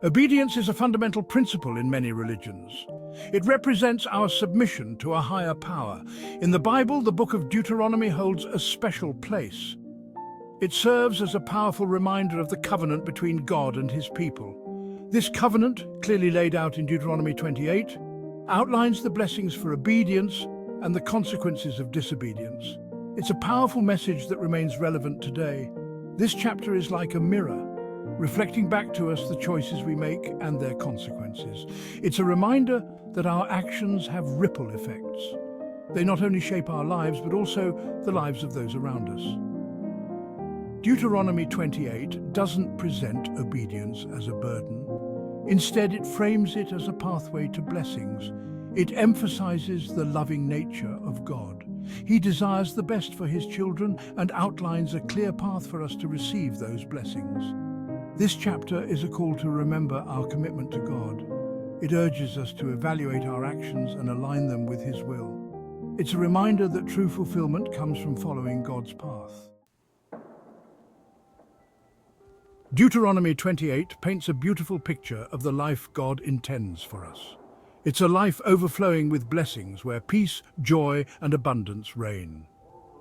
Obedience is a fundamental principle in many religions. It represents our submission to a higher power. In the Bible, the book of Deuteronomy holds a special place. It serves as a powerful reminder of the covenant between God and his people. This covenant, clearly laid out in Deuteronomy 28, outlines the blessings for obedience and the consequences of disobedience. It's a powerful message that remains relevant today. This chapter is like a mirror, reflecting back to us the choices we make and their consequences. It's a reminder that our actions have ripple effects. They not only shape our lives, but also the lives of those around us. Deuteronomy 28 doesn't present obedience as a burden. Instead, it frames it as a pathway to blessings. It emphasizes the loving nature of God. He desires the best for his children and outlines a clear path for us to receive those blessings. This chapter is a call to remember our commitment to God. It urges us to evaluate our actions and align them with his will. It's a reminder that true fulfillment comes from following God's path. Deuteronomy 28 paints a beautiful picture of the life God intends for us. It's a life overflowing with blessings where peace, joy, and abundance reign.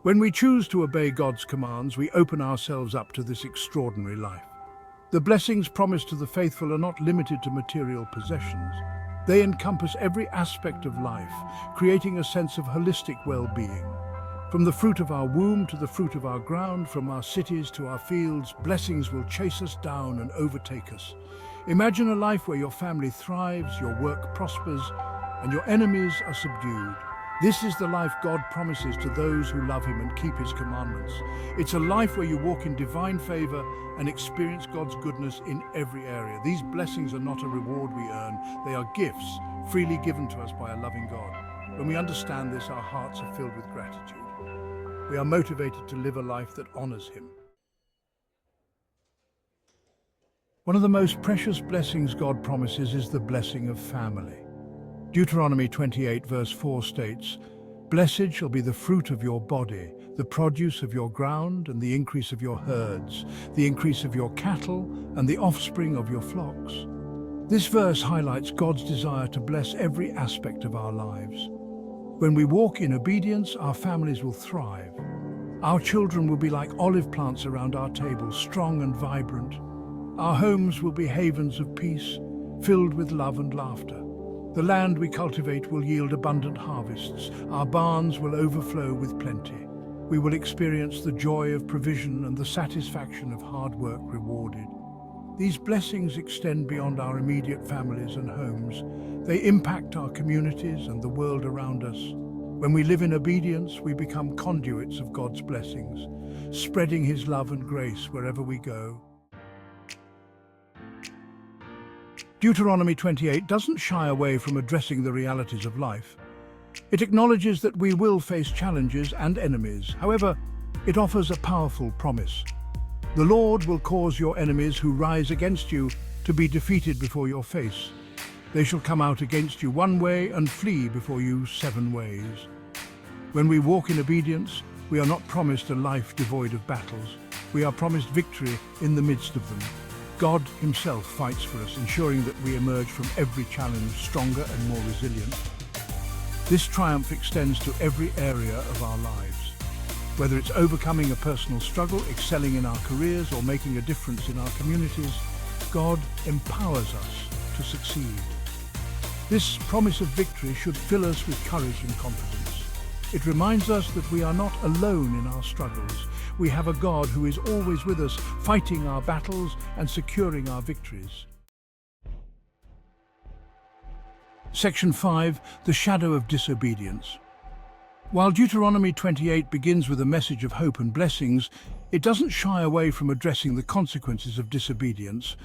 When we choose to obey God's commands, we open ourselves up to this extraordinary life. The blessings promised to the faithful are not limited to material possessions. They encompass every aspect of life, creating a sense of holistic well-being. From the fruit of our womb to the fruit of our ground, from our cities to our fields, blessings will chase us down and overtake us. Imagine a life where your family thrives, your work prospers, and your enemies are subdued. This is the life God promises to those who love him and keep his commandments. It's a life where you walk in divine favor and experience God's goodness in every area. These blessings are not a reward we earn, they are gifts freely given to us by a loving God. When we understand this, our hearts are filled with gratitude. We are motivated to live a life that honors him. One of the most precious blessings God promises is the blessing of family. Deuteronomy 28 verse 4 states, "Blessed shall be the fruit of your body, the produce of your ground, and the increase of your herds, the increase of your cattle, and the offspring of your flocks." This verse highlights God's desire to bless every aspect of our lives. When we walk in obedience, our families will thrive. Our children will be like olive plants around our table, strong and vibrant. Our homes will be havens of peace, filled with love and laughter. The land we cultivate will yield abundant harvests. Our barns will overflow with plenty. We will experience the joy of provision and the satisfaction of hard work rewarded. These blessings extend beyond our immediate families and homes. They impact our communities and the world around us. When we live in obedience, we become conduits of God's blessings, spreading his love and grace wherever we go. Deuteronomy 28 doesn't shy away from addressing the realities of life. It acknowledges that we will face challenges and enemies. However, it offers a powerful promise. The Lord will cause your enemies who rise against you to be defeated before your face. They shall come out against you one way and flee before you 7 ways. When we walk in obedience, we are not promised a life devoid of battles. We are promised victory in the midst of them. God himself fights for us, ensuring that we emerge from every challenge stronger and more resilient. This triumph extends to every area of our lives. Whether it's overcoming a personal struggle, excelling in our careers, or making a difference in our communities, God empowers us to succeed. This promise of victory should fill us with courage and confidence. It reminds us that we are not alone in our struggles. We have a God who is always with us, fighting our battles and securing our victories. Section 5, the shadow of disobedience. While Deuteronomy 28 begins with a message of hope and blessings, it doesn't shy away from addressing the consequences of disobedience.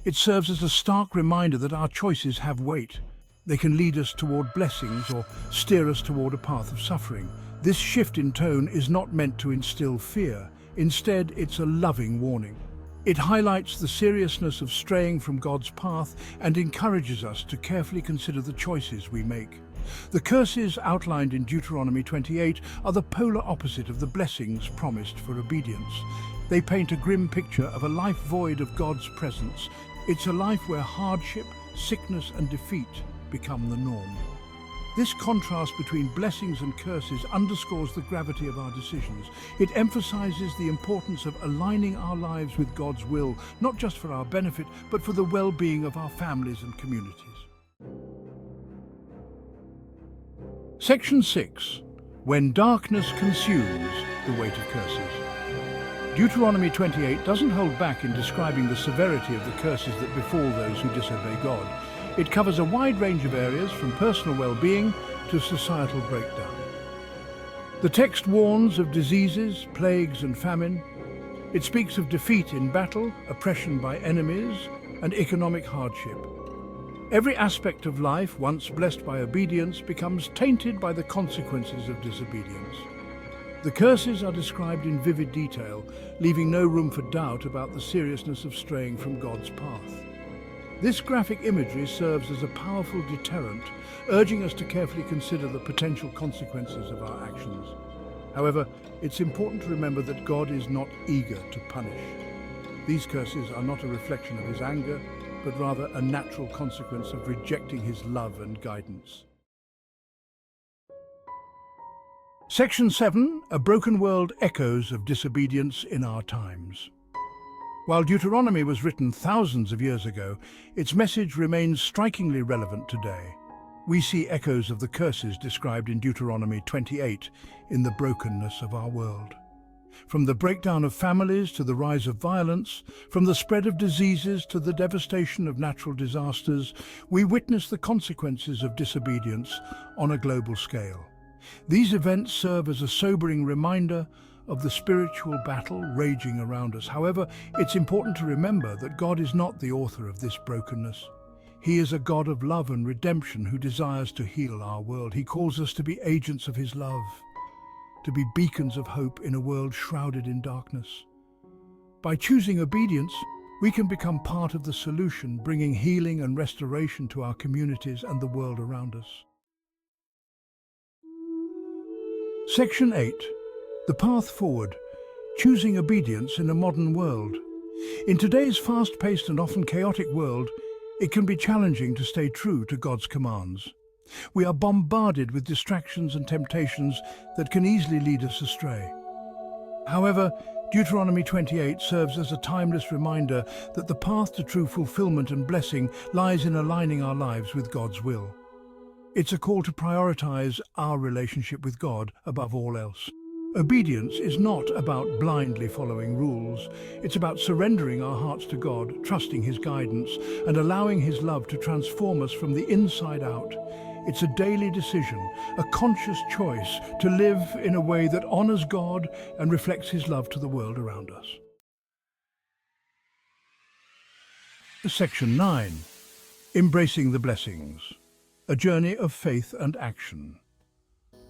It serves as a stark reminder that our choices have weight. They can lead us toward blessings or steer us toward a path of suffering. This shift in tone is not meant to instill fear. Instead, it's a loving warning. It highlights the seriousness of straying from God's path and encourages us to carefully consider the choices we make. The curses outlined in Deuteronomy 28 are the polar opposite of the blessings promised for obedience. They paint a grim picture of a life void of God's presence. It's a life where hardship, sickness and defeat become the norm. This contrast between blessings and curses underscores the gravity of our decisions. It emphasizes the importance of aligning our lives with God's will, not just for our benefit, but for the well-being of our families and communities. Section 6. When darkness consumes the weight of curses. Deuteronomy 28 doesn't hold back in describing the severity of the curses that befall those who disobey God. It covers a wide range of areas, from personal well-being to societal breakdown. The text warns of diseases, plagues and famine. It speaks of defeat in battle, oppression by enemies, and economic hardship. Every aspect of life, once blessed by obedience, becomes tainted by the consequences of disobedience. The curses are described in vivid detail, leaving no room for doubt about the seriousness of straying from God's path. This graphic imagery serves as a powerful deterrent, urging us to carefully consider the potential consequences of our actions. However, it's important to remember that God is not eager to punish. These curses are not a reflection of his anger, but rather a natural consequence of rejecting his love and guidance. Section 7. A broken world echoes of disobedience in our times. While Deuteronomy was written thousands of years ago, its message remains strikingly relevant today. We see echoes of the curses described in Deuteronomy 28 in the brokenness of our world. From the breakdown of families to the rise of violence, from the spread of diseases to the devastation of natural disasters, we witness the consequences of disobedience on a global scale. These events serve as a sobering reminder of the spiritual battle raging around us. However, it's important to remember that God is not the author of this brokenness. He is a God of love and redemption who desires to heal our world. He calls us to be agents of his love, to be beacons of hope in a world shrouded in darkness. By choosing obedience, we can become part of the solution, bringing healing and restoration to our communities and the world around us. Section 8. The path forward, choosing obedience in a modern world. In today's fast-paced and often chaotic world, it can be challenging to stay true to God's commands. We are bombarded with distractions and temptations that can easily lead us astray. However, Deuteronomy 28 serves as a timeless reminder that the path to true fulfillment and blessing lies in aligning our lives with God's will. It's a call to prioritize our relationship with God above all else. Obedience is not about blindly following rules. It's about surrendering our hearts to God, trusting his guidance, and allowing his love to transform us from the inside out. It's a daily decision, a conscious choice to live in a way that honors God and reflects his love to the world around us. Section 9. Embracing the blessings. A journey of faith and action.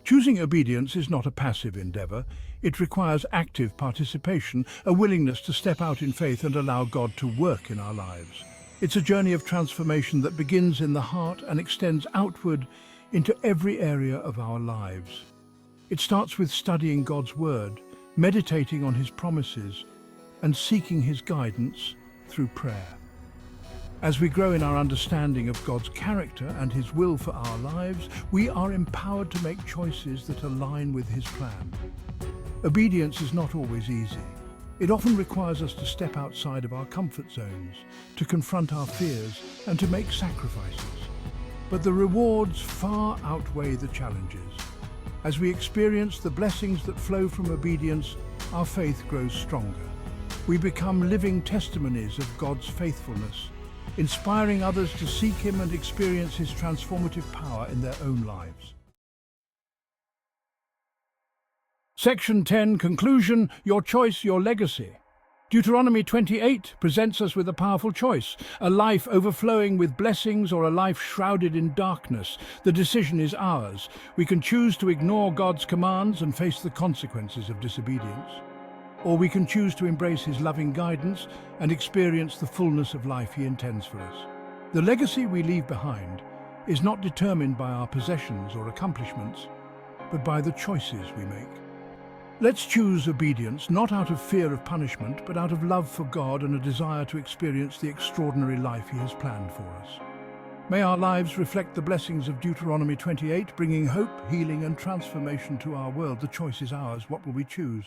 Choosing obedience is not a passive endeavor. It requires active participation, a willingness to step out in faith and allow God to work in our lives. It's a journey of transformation that begins in the heart and extends outward into every area of our lives. It starts with studying God's word, meditating on his promises, and seeking his guidance through prayer. As we grow in our understanding of God's character and his will for our lives, we are empowered to make choices that align with his plan. Obedience is not always easy. It often requires us to step outside of our comfort zones, to confront our fears, and to make sacrifices. But the rewards far outweigh the challenges. As we experience the blessings that flow from obedience, our faith grows stronger. We become living testimonies of God's faithfulness, inspiring others to seek him and experience his transformative power in their own lives. Section 10. Conclusion. Your choice, your legacy. Deuteronomy 28 presents us with a powerful choice: a life overflowing with blessings or a life shrouded in darkness. The decision is ours. We can choose to ignore God's commands and face the consequences of disobedience, or we can choose to embrace his loving guidance and experience the fullness of life he intends for us. The legacy we leave behind is not determined by our possessions or accomplishments, but by the choices we make. Let's choose obedience, not out of fear of punishment, but out of love for God and a desire to experience the extraordinary life He has planned for us. May our lives reflect the blessings of Deuteronomy 28, bringing hope, healing and transformation to our world. The choice is ours. What will we choose?